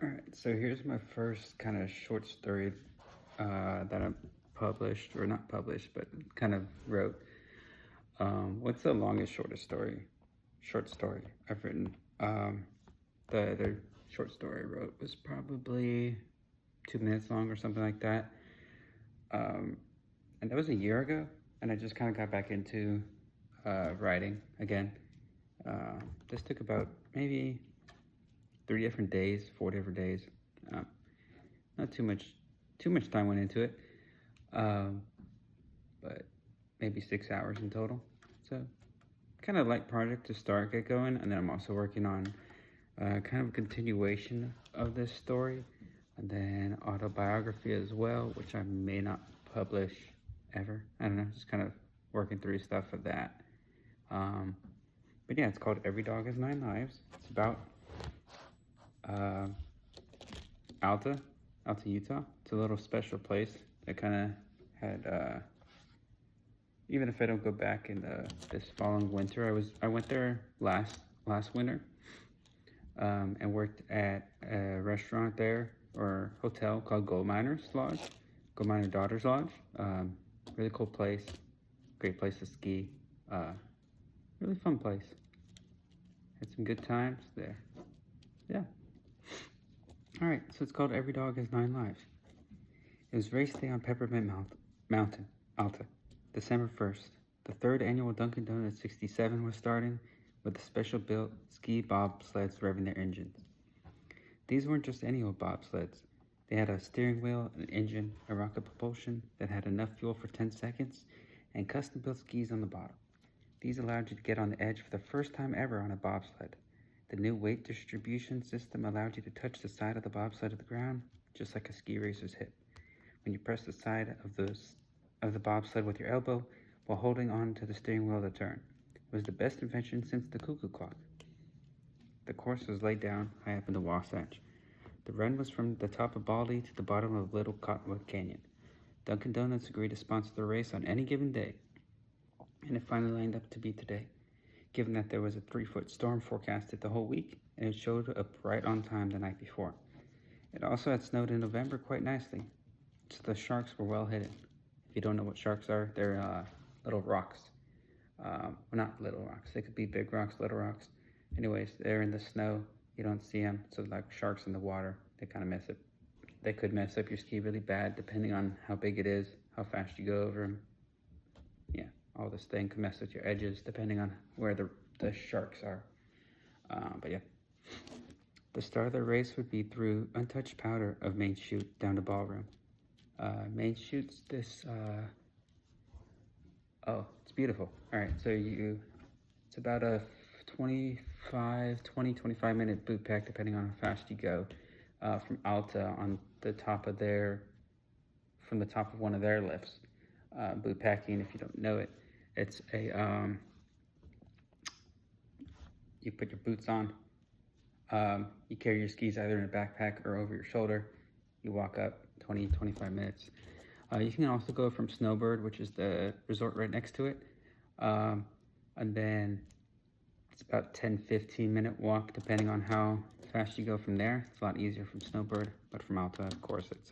Alright, so here's my first kind of short story that I published, or not published, but kind of wrote. What's the longest short story I've written? The other short story I wrote was probably 2 minutes long or something like that. And that was a year ago, and I just kind of got back into writing again. This took about maybe 3 different days, 4 different days. Uh, Not too much time went into it, um, but maybe 6 hours in total. So kind of light project to get going, and then I'm also working on kind of a continuation of this story, and then autobiography as well, which I may not publish ever. I don't know, just kind of working through stuff of that. Um, but yeah, it's called Every Dog Has Nine Lives. It's about uh, Alta, Utah. It's a little special place that kind of had. Even if I don't go back in this following winter, I went there last winter, and worked at a restaurant there, or hotel, called Gold Miners Daughters Lodge. Really cool place, great place to ski. Really fun place. Had some good times there. Yeah. All right, so it's called Every Dog Has Nine Lives. It was race day on Peppermint Mountain, Alta, December 1st. The third annual Dunkin' Donuts 67 was starting, with the special built ski bobsleds revving their engines. These weren't just any old bobsleds. They had a steering wheel, an engine, a rocket propulsion that had enough fuel for 10 seconds, and custom-built skis on the bottom. These allowed you to get on the edge for the first time ever on a bobsled. The new weight distribution system allowed you to touch the side of the bobsled to the ground, just like a ski racer's hip. When you press the side of the bobsled with your elbow while holding on to the steering wheel to turn. It was the best invention since the cuckoo clock. The course was laid down high up in the Wasatch. The run was from the top of Baldy to the bottom of Little Cottonwood Canyon. Dunkin' Donuts agreed to sponsor the race on any given day, and it finally lined up to be today, given that there was a 3-foot storm forecasted the whole week, and it showed up right on time the night before. It also had snowed in November quite nicely, so the sharks were well hidden. If you don't know what sharks are, they're little rocks. Well, not little rocks. They could be big rocks, little rocks. Anyways, they're in the snow. You don't see them, so like sharks in the water, they kind of mess up. They could mess up your ski really bad, depending on how big it is, how fast you go over them. Yeah, all this thing can mess with your edges, depending on where the sharks are. But yeah, the start of the race would be through untouched powder of Main Chute down to Ballroom. Main Chute's this. Oh, it's beautiful. All right, so it's about a 20, 25 minute boot pack, depending on how fast you go, from Alta from the top of one of their lifts. Boot packing, if you don't know it, it's you put your boots on, you carry your skis either in a backpack or over your shoulder, you walk up 20, 25 minutes. You can also go from Snowbird, which is the resort right next to it, and then it's about 10-15 minute walk, depending on how fast you go from there. It's a lot easier from Snowbird, but from Alta, of course, it's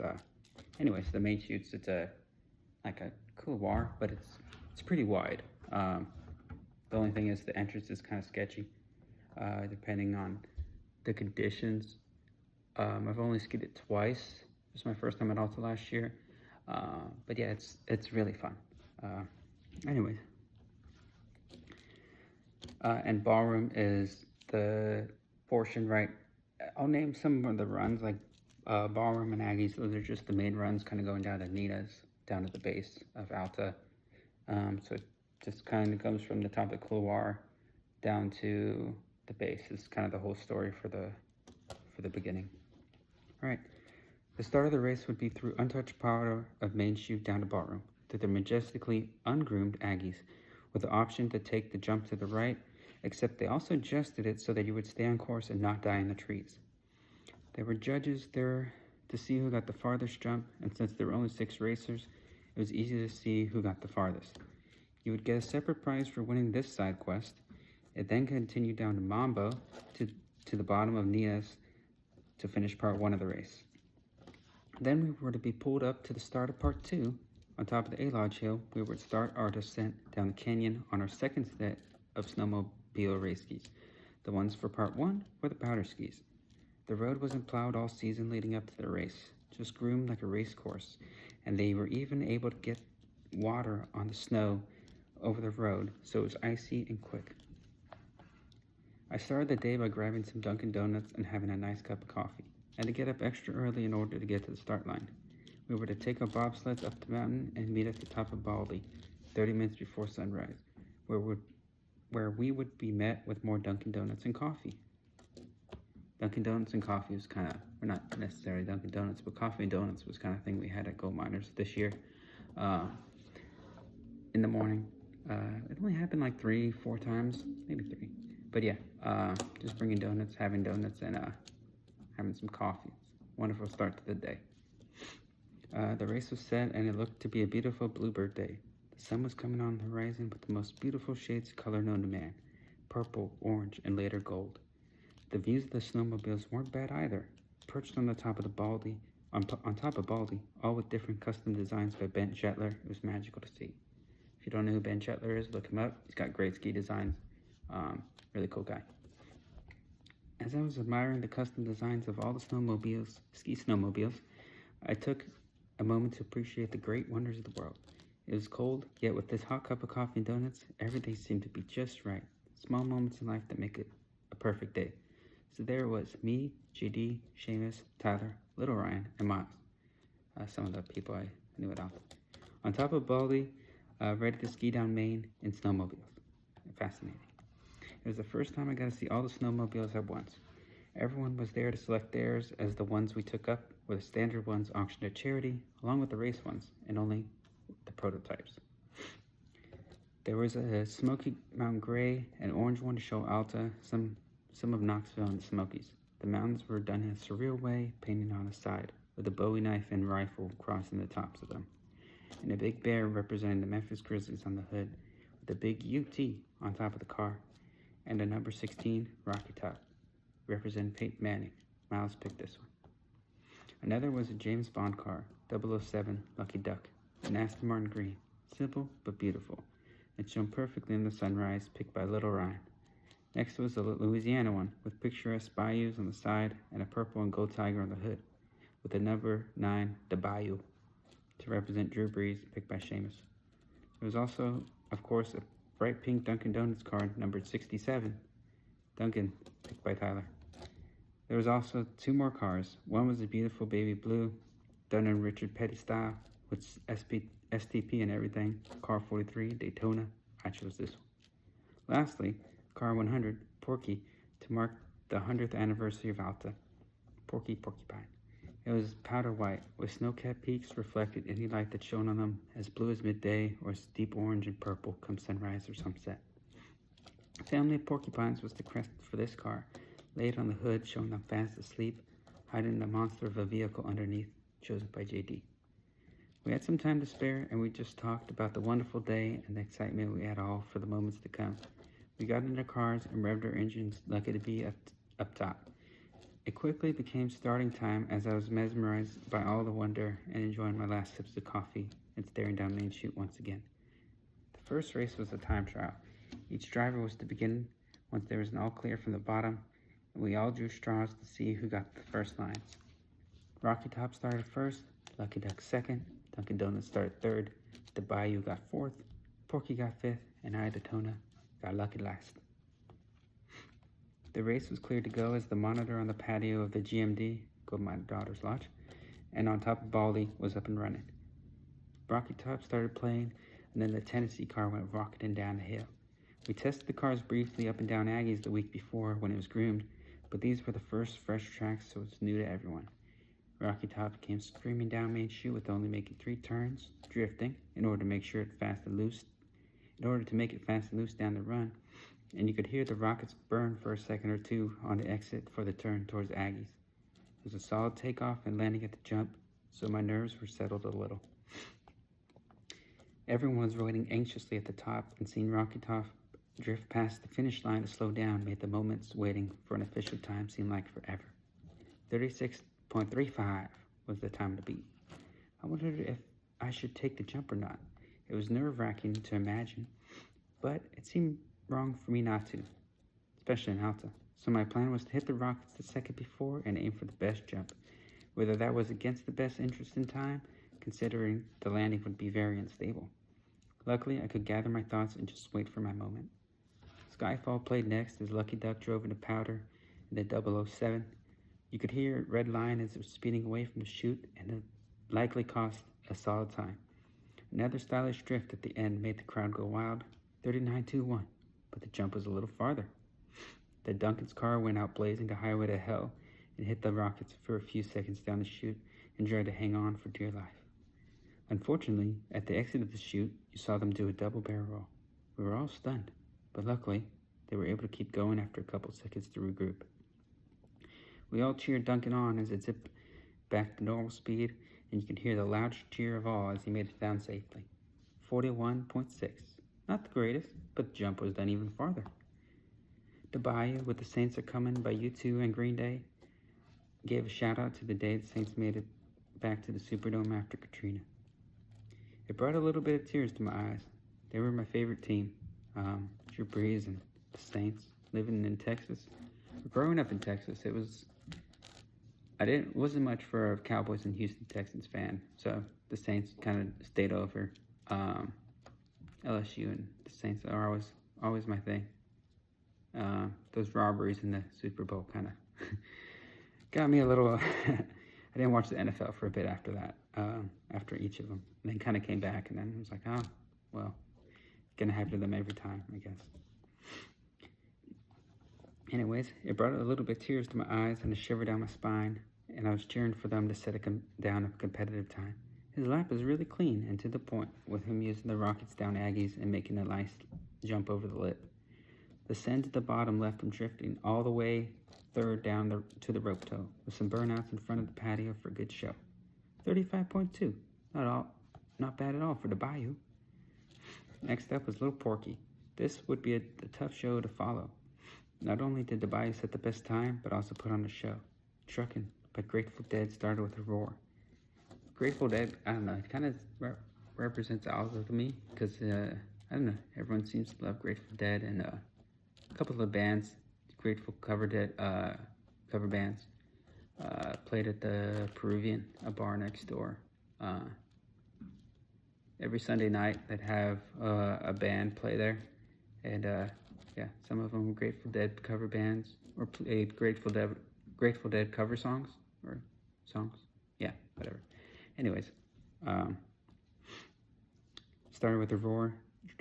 anyways, the Main Chutes, it's like a couloir, but it's pretty wide. The only thing is the entrance is kind of sketchy, depending on the conditions. I've only skied it twice. It was my first time at Alta last year. But yeah, it's really fun. Anyways, and Ballroom is the portion, right? I'll name some of the runs, like Ballroom and Aggies. Those are just the main runs, kind of going down to Nina's, down to the base of Alta. So it just kind of goes from the top of the couloir down to the base. It's kind of the whole story for the beginning. All right. The start of the race would be through untouched powder of Main Chute down to Ballroom, through the majestically ungroomed Aggies, with the option to take the jump to the right, except they also adjusted it so that you would stay on course and not die in the trees. There were judges there to see who got the farthest jump, and since there were only 6 racers, it was easy to see who got the farthest. You would get a separate prize for winning this side quest. It then continued down to Mambo, to the bottom of Nina's, to finish part 1 of the race. Then we were to be pulled up to the start of part 2. On top of the A-Lodge Hill, we would start our descent down the canyon on our second set of snowmobile race skis. The ones for part 1 were the powder skis. The road wasn't plowed all season leading up to the race, just groomed like a race course, and they were even able to get water on the snow over the road, so it was icy and quick. I started the day by grabbing some Dunkin' Donuts and having a nice cup of coffee. I had to get up extra early in order to get to the start line. We were to take our bobsleds up the mountain and meet at the top of Baldy, 30 minutes before sunrise, where we would be met with more Dunkin' Donuts and coffee. Dunkin' Donuts and coffee was kind of, or not necessarily Dunkin' Donuts, but coffee and donuts was kind of thing we had at Gold Miners this year. In the morning, it only happened like 3-4 times, maybe 3. But yeah, just bringing donuts, having donuts, and having some coffee. Wonderful start to the day. The race was set, and it looked to be a beautiful bluebird day. The sun was coming on the horizon with the most beautiful shades of color known to man: purple, orange, and later gold. The views of the snowmobiles weren't bad either. Perched on the top of the Baldy, on top of Baldy, all with different custom designs by Ben Shetler, it was magical to see. If you don't know who Ben Shetler is, look him up. He's got great ski designs. Really cool guy. As I was admiring the custom designs of all the ski snowmobiles, I took a moment to appreciate the great wonders of the world. It was cold, yet with this hot cup of coffee and donuts, every day seemed to be just right. Small moments in life that make it a perfect day. So there it was, me, JD, Seamus, Tyler, Little Ryan, and Miles. Some of the people I knew at Alta. On top of Baldy, ready to ski down Maine in snowmobiles. Fascinating. It was the first time I got to see all the snowmobiles at once. Everyone was there to select theirs, as the ones we took up were the standard ones auctioned at charity, along with the race ones, and only the prototypes. There was a Smoky Mountain Gray, an orange one to show Alta, some of Knoxville and the Smokies. The mountains were done in a surreal way, painted on the side, with a Bowie knife and rifle crossing the tops of them, and a big bear representing the Memphis Grizzlies on the hood, with a big UT on top of the car, and a number 16 Rocky Top, representing Peyton Manning. Miles picked this one. Another was a James Bond car, 007 Lucky Duck, an Aston Martin green, simple but beautiful, and shone perfectly in the sunrise, picked by Little Ryan. Next was the Louisiana one, with picturesque bayous on the side and a purple and gold tiger on the hood, with the number 9, the Bayou, to represent Drew Brees, picked by Seamus. There was also, of course, a bright pink Dunkin' Donuts card, numbered 67, Duncan, picked by Tyler. There was also 2 more cars. One was a beautiful baby blue, done in Richard Petty style, with STP and everything, car 43, Daytona. I chose this one. Lastly, car 100, Porky, to mark the 100th anniversary of Alta. Porcupine. It was powder white, with snow-capped peaks reflected any light that shone on them, as blue as midday, or as deep orange and purple come sunrise or sunset. A family of porcupines was the crest for this car, laid on the hood, showing them fast asleep, hiding the monster of a vehicle underneath, chosen by JD. We had some time to spare, and we just talked about the wonderful day and the excitement we had all for the moments to come. We got into cars and revved our engines, lucky to be up top. It quickly became starting time, as I was mesmerized by all the wonder and enjoying my last sips of coffee and staring down Main Chute once again. The first race was a time trial. Each driver was to begin once there was an all clear from the bottom, and we all drew straws to see who got the first lines. Rocky Top started first, Lucky Duck second, Dunkin' Donuts started third, the Bayou got fourth, Porky got fifth, and I, Daytona, got lucky last. The race was cleared to go as the monitor on the patio of the GMD, Go to My Daughter's Lodge, and on top of Baldy was up and running. Rocky Top started playing, and then the Tennessee car went rocketing down the hill. We tested the cars briefly up and down Aggies the week before when it was groomed, but these were the first fresh tracks, so it's new to everyone. Rocky Top came screaming down Main Chute with only making 3 turns, drifting, in order to make it fast and loose down the run, and you could hear the rockets burn for a second or two on the exit for the turn towards Aggies. It was a solid takeoff and landing at the jump, so my nerves were settled a little. Everyone was waiting anxiously at the top, and seeing Rocky Top drift past the finish line to slow down made the moments waiting for an official time seem like forever. 36.35 was the time to beat. I wondered if I should take the jump or not. It was nerve-wracking to imagine, but it seemed wrong for me not to, especially in Alta. So my plan was to hit the rockets the second before and aim for the best jump. Whether that was against the best interest in time, considering the landing would be very unstable. Luckily, I could gather my thoughts and just wait for my moment. Skyfall played next as Lucky Duck drove into powder in the 007. You could hear it red line as it was speeding away from the chute, and it likely cost a solid time. Another stylish drift at the end made the crowd go wild, 39.21, but the jump was a little farther. The Duncan's car went out blazing the highway to hell and hit the rockets for a few seconds down the chute and tried to hang on for dear life. Unfortunately, at the exit of the chute, you saw them do a double barrel roll. We were all stunned, but luckily, they were able to keep going after a couple seconds to regroup. We all cheered Duncan on as it zipped back to normal speed, and you could hear the loudest cheer of all as he made it down safely. 41.6. Not the greatest, but the jump was done even farther. The Bayou with the Saints Are Coming by U2 and Green Day gave a shout out to the day the Saints made it back to the Superdome after Katrina. It brought a little bit of tears to my eyes. They were my favorite team. Drew Brees and the Saints, living in Texas. Growing up in Texas, wasn't much for a Cowboys and Houston Texans fan, so the Saints kind of stayed over. LSU and the Saints are always my thing. Those robberies in the Super Bowl kind of got me a little. I didn't watch the NFL for a bit after that, after each of them. And then kind of came back, and then it was like, oh, well, gonna happen to them every time, I guess. Anyways, it brought a little bit of tears to my eyes and a shiver down my spine, and I was cheering for them to set down a competitive time. His lap was really clean and to the point, with him using the rockets down Aggies and making a nice jump over the lip. The send at the bottom left him drifting all the way third down to the rope toe, with some burnouts in front of the patio for a good show. 35.2. Not bad at all for the Bayou. Next up was Little Porky. This would be a tough show to follow. Not only did the Bayou set the best time, but also put on a show. Truckin' by Grateful Dead started with a roar. Grateful Dead, I don't know, it kind of represents Alta to me, because, I don't know, everyone seems to love Grateful Dead, and a couple of the bands, Grateful cover bands, played at the Peruvian, a bar next door. Every Sunday night they'd have a band play there, and yeah, some of them were Grateful Dead cover bands, or played Grateful Dead cover songs, or songs, yeah, whatever. Anyways, started with a roar.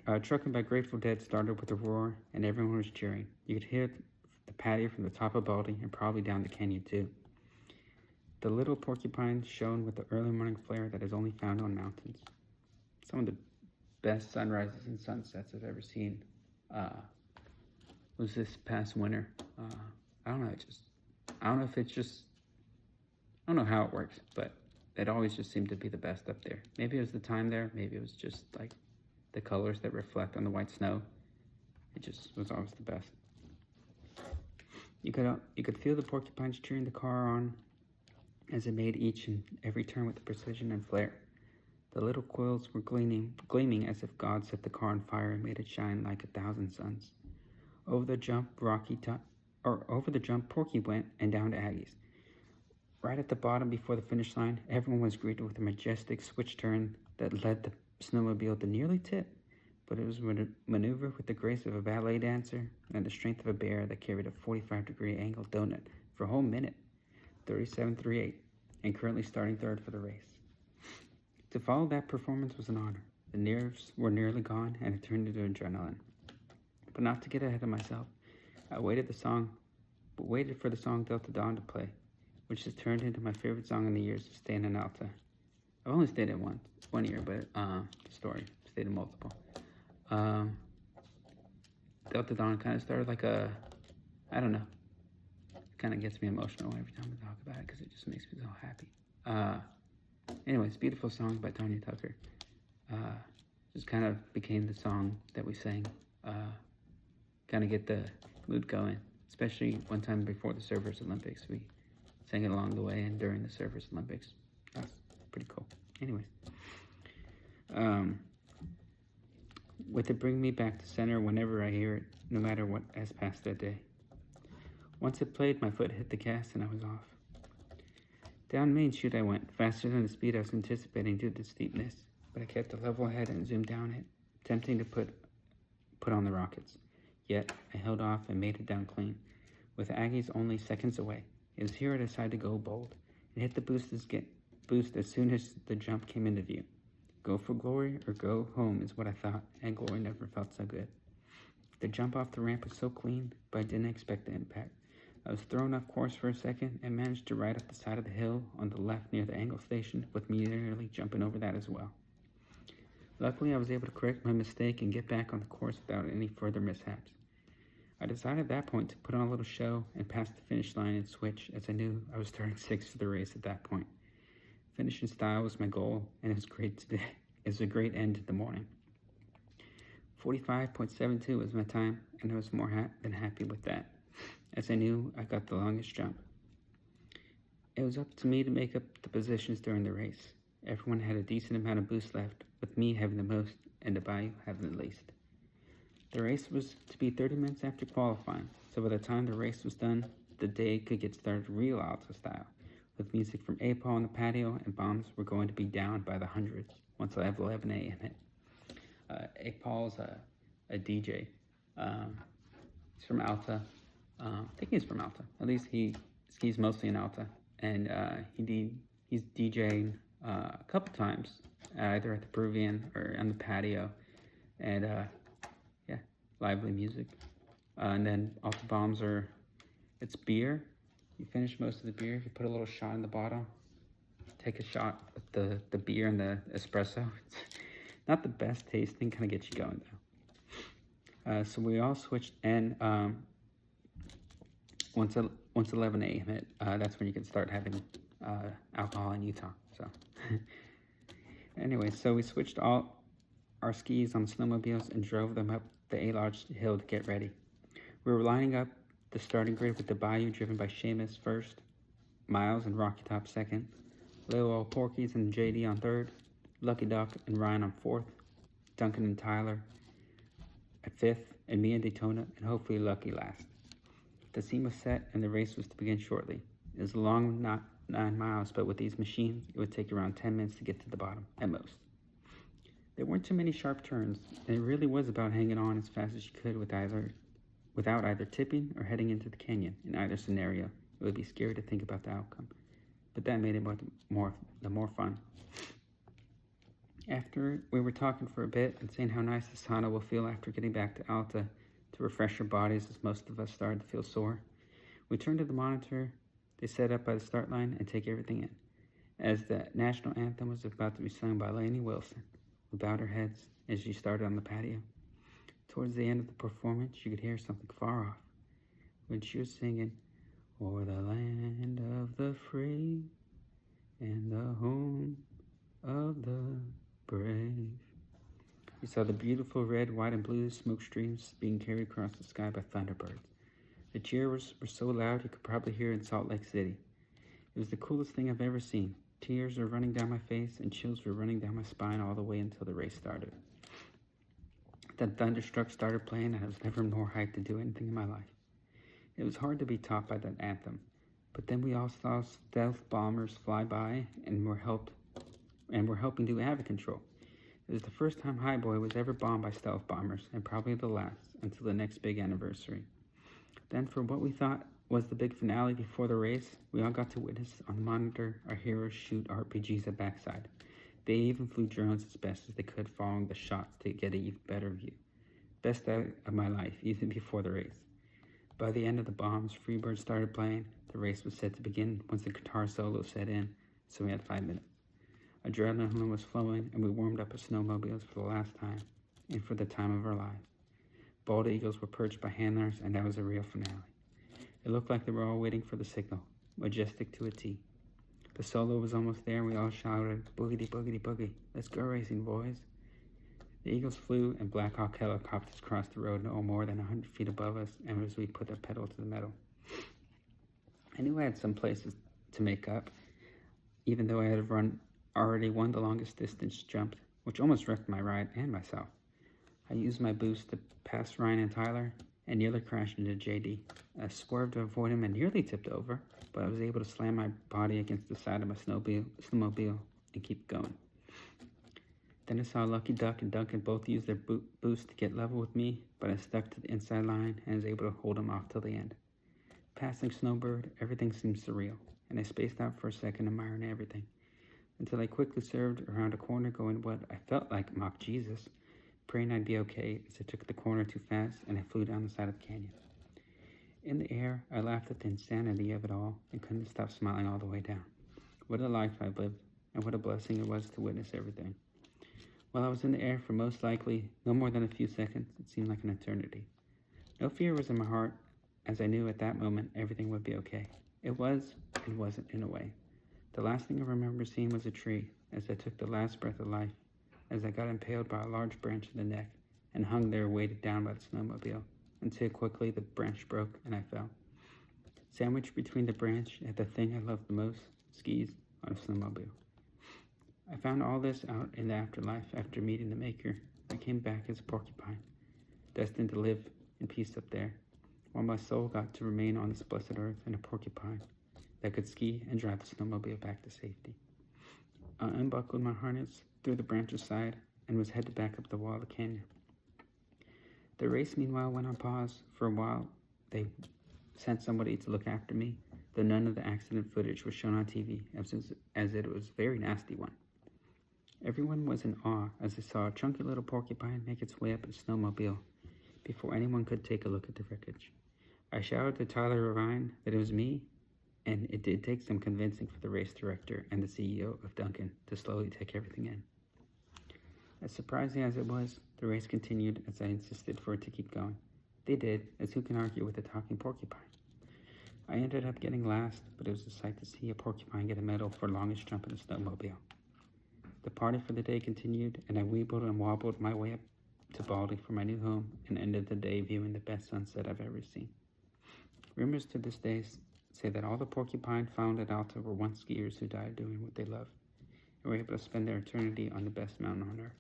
Truckin' by Grateful Dead started with a roar, and everyone was cheering. You could hear the patio from the top of Baldy and probably down the canyon too. The little porcupines shone with the early morning flare that is only found on mountains. Some of the best sunrises and sunsets I've ever seen was this past winter. I don't know how it works, but it always just seemed to be the best up there. Maybe it was the time there, maybe it was just like the colors that reflect on the white snow. It just was always the best. You could feel the porcupines cheering the car on as it made each and every turn with precision and flair. The little coils were gleaming as if God set the car on fire and made it shine like 1,000 suns. Over the jump, Porky went and down to Aggies. Right at the bottom before the finish line, everyone was greeted with a majestic switch turn that led the snowmobile to nearly tip, but it was maneuvered with the grace of a ballet dancer and the strength of a bear that carried a 45-degree angle donut for a whole minute, 37.38, and currently starting third for the race. To follow that performance was an honor. The nerves were nearly gone, and it turned into adrenaline. But not to get ahead of myself, I waited for the song Delta Dawn to play, which has turned into my favorite song in the years of staying in Alta. I've only stayed in one year, but the story, stayed in multiple. Delta Dawn kind of started like I don't know, it kind of gets me emotional every time I talk about it because it just makes me so happy. Anyways, beautiful song by Tanya Tucker. Just kind of became the song that we sang, kind of get the mood going, especially one time before the Surfers Olympics. We sang it along the way and during the Surfers Olympics. That's pretty cool. Anyways, with it bring me back to center whenever I hear it, no matter what has passed that day. Once it played, my foot hit the gas and I was off. Down Main Street I went, faster than the speed I was anticipating due to the steepness, but I kept a level head and zoomed down it, attempting to put on the rockets. Yet, I held off and made it down clean, with Aggies only seconds away. It was here I decided to go bold, and hit the boost as soon as the jump came into view. Go for glory or go home is what I thought, and glory never felt so good. The jump off the ramp was so clean, but I didn't expect the impact. I was thrown off course for a second and managed to ride up the side of the hill on the left near the angle station, with me nearly jumping over that as well. Luckily, I was able to correct my mistake and get back on the course without any further mishaps. I decided at that point to put on a little show and pass the finish line and switch, as I knew I was starting sixth for the race at that point. Finishing style was my goal, and it was a great end to the morning. 45.72 was my time, and I was more than happy with that, as I knew I got the longest jump. It was up to me to make up the positions during the race. Everyone had a decent amount of boost left, with me having the most and the Bayou having the least. The race was to be 30 minutes after qualifying, so by the time the race was done, the day could get started real Alta style, with music from A-Paul on the patio, and bombs were going to be down by the hundreds once 11 a.m. hit. A-Paul's a DJ. He's from Alta. I think he's from Alta. At least he skis mostly in Alta, and he's DJing a couple times, either at the Peruvian or on the patio, and lively music. And then all the bombs it's beer. You finish most of the beer, you put a little shot in the bottom, take a shot with the beer and the espresso. It's not the best tasting, kind of gets you going though. So we all switched, and once 11 a.m. hit, that's when you can start having alcohol in Utah. So anyway, so we switched all our skis on snowmobiles and drove them up the A-Lodge hill to get ready. We were lining up the starting grid with the Bayou driven by Seamus first, Miles and Rocky Top second, Little Old Porky's and JD on third, Lucky Duck and Ryan on fourth, Duncan and Tyler at fifth, and me and Daytona, and hopefully Lucky last. The scene was set and the race was to begin shortly. It was a long 9 miles, but with these machines, it would take around 10 minutes to get to the bottom, at most. There weren't too many sharp turns, and it really was about hanging on as fast as you could without either tipping or heading into the canyon. In either scenario, it would be scary to think about the outcome, but that made it more fun. After we were talking for a bit and saying how nice the sauna will feel after getting back to Alta to refresh our bodies, as most of us started to feel sore, we turned to the monitor they set up by the start line and take everything in. As the national anthem was about to be sung by Lainey Wilson, we bowed our heads as she started on the patio. Towards the end of the performance, you could hear something far off when she was singing, "O'er the land of the free and the home of the brave." We saw the beautiful red, white, and blue smoke streams being carried across the sky by thunderbirds. The cheers were so loud you could probably hear in Salt Lake City. It was the coolest thing I've ever seen. Tears were running down my face and chills were running down my spine all the way until the race started. Then Thunderstruck started playing, and I was never more hyped to do anything in my life. It was hard to be topped by that anthem, but then we all saw stealth bombers fly by and were helping do Havoc control. It was the first time Highboy was ever bombed by stealth bombers, and probably the last until the next big anniversary. Then, for what we thought was the big finale before the race, we all got to witness on the monitor our heroes shoot RPGs at backside. They even flew drones as best as they could, following the shots to get an even better view. Best out of my life, even before the race. By the end of the bombs, Freebird started playing. The race was set to begin once the guitar solo set in, so we had 5 minutes. Adrenaline was flowing, and we warmed up our snowmobiles for the last time, and for the time of our lives. Bald eagles were perched by handlers, and that was a real finale. It looked like they were all waiting for the signal, majestic to a T. The solo was almost there, and we all shouted, "Boogity, boogity, boogie, let's go racing, boys." The eagles flew, and Black Hawk helicopters crossed the road no more than 100 feet above us, and as we put the pedal to the metal. I knew I had some places to make up, even though I had already won the longest distance jump, which almost wrecked my ride and myself. I used my boost to pass Ryan and Tyler and nearly crashed into JD. I swerved to avoid him and nearly tipped over, but I was able to slam my body against the side of my snowmobile and keep going. Then I saw Lucky Duck and Duncan both use their boost to get level with me, but I stuck to the inside line and was able to hold them off till the end. Passing Snowbird, everything seemed surreal, and I spaced out for a second admiring everything, until I quickly swerved around a corner going what I felt like mock Jesus, praying I'd be okay as I took the corner too fast and I flew down the side of the canyon. In the air, I laughed at the insanity of it all and couldn't stop smiling all the way down. What a life I've lived, and what a blessing it was to witness everything. While I was in the air for most likely no more than a few seconds, it seemed like an eternity. No fear was in my heart, as I knew at that moment everything would be okay. It was and wasn't in a way. The last thing I remember seeing was a tree, as I took the last breath of life, as I got impaled by a large branch in the neck and hung there weighted down by the snowmobile, until quickly the branch broke and I fell. Sandwiched between the branch and the thing I loved the most, skis on a snowmobile. I found all this out in the afterlife after meeting the Maker. I came back as a porcupine, destined to live in peace up there, while my soul got to remain on this blessed earth in a porcupine that could ski and drive the snowmobile back to safety. I unbuckled my harness, threw the branch aside, and was headed back up the wall of the canyon. The race, meanwhile, went on pause. For a while, they sent somebody to look after me, though none of the accident footage was shown on TV, as it was a very nasty one. Everyone was in awe as they saw a chunky little porcupine make its way up a snowmobile before anyone could take a look at the wreckage. I shouted to Tyler Ryan that it was me, and it did take some convincing for the race director and the CEO of Duncan to slowly take everything in. As surprising as it was, the race continued as I insisted for it to keep going. They did, as who can argue with a talking porcupine? I ended up getting last, but it was a sight to see a porcupine get a medal for longest jump in a snowmobile. The party for the day continued, and I weebled and wobbled my way up to Baldy for my new home and ended the day viewing the best sunset I've ever seen. Rumors to this day say that all the porcupine found at Alta were once skiers who died doing what they loved and were able to spend their eternity on the best mountain on earth.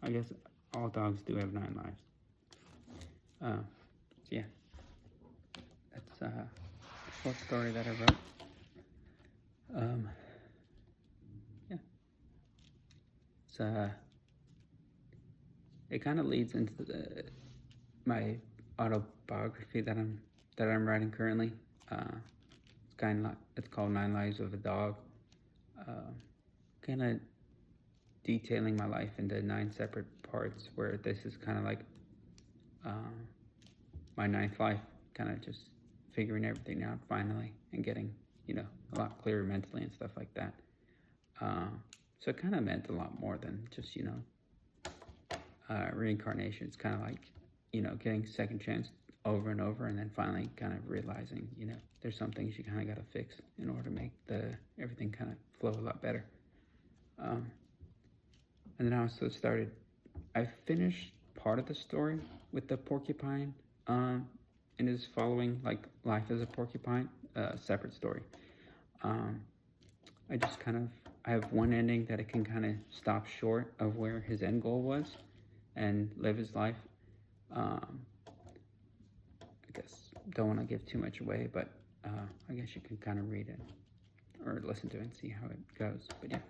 I guess all dogs do have 9 lives. So yeah, that's a short story that I wrote. Yeah, it's it kind of leads into my autobiography that I'm writing currently. It's called 9 Lives of a Dog. Kind of detailing my life into 9 separate parts, where this is kind of like my 9th life, kind of just figuring everything out finally and getting, a lot clearer mentally and stuff like that. So it kind of meant a lot more than just, reincarnation. It's kind of like, getting second chance over and over, and then finally kind of realizing, there's some things you kind of got to fix in order to make everything kind of flow a lot better. And then I also I finished part of the story with the porcupine, and is following like life as a porcupine, separate story. I have one ending that it can kind of stop short of where his end goal was and live his life. I guess don't want to give too much away, but I guess you can kind of read it or listen to it and see how it goes. But yeah.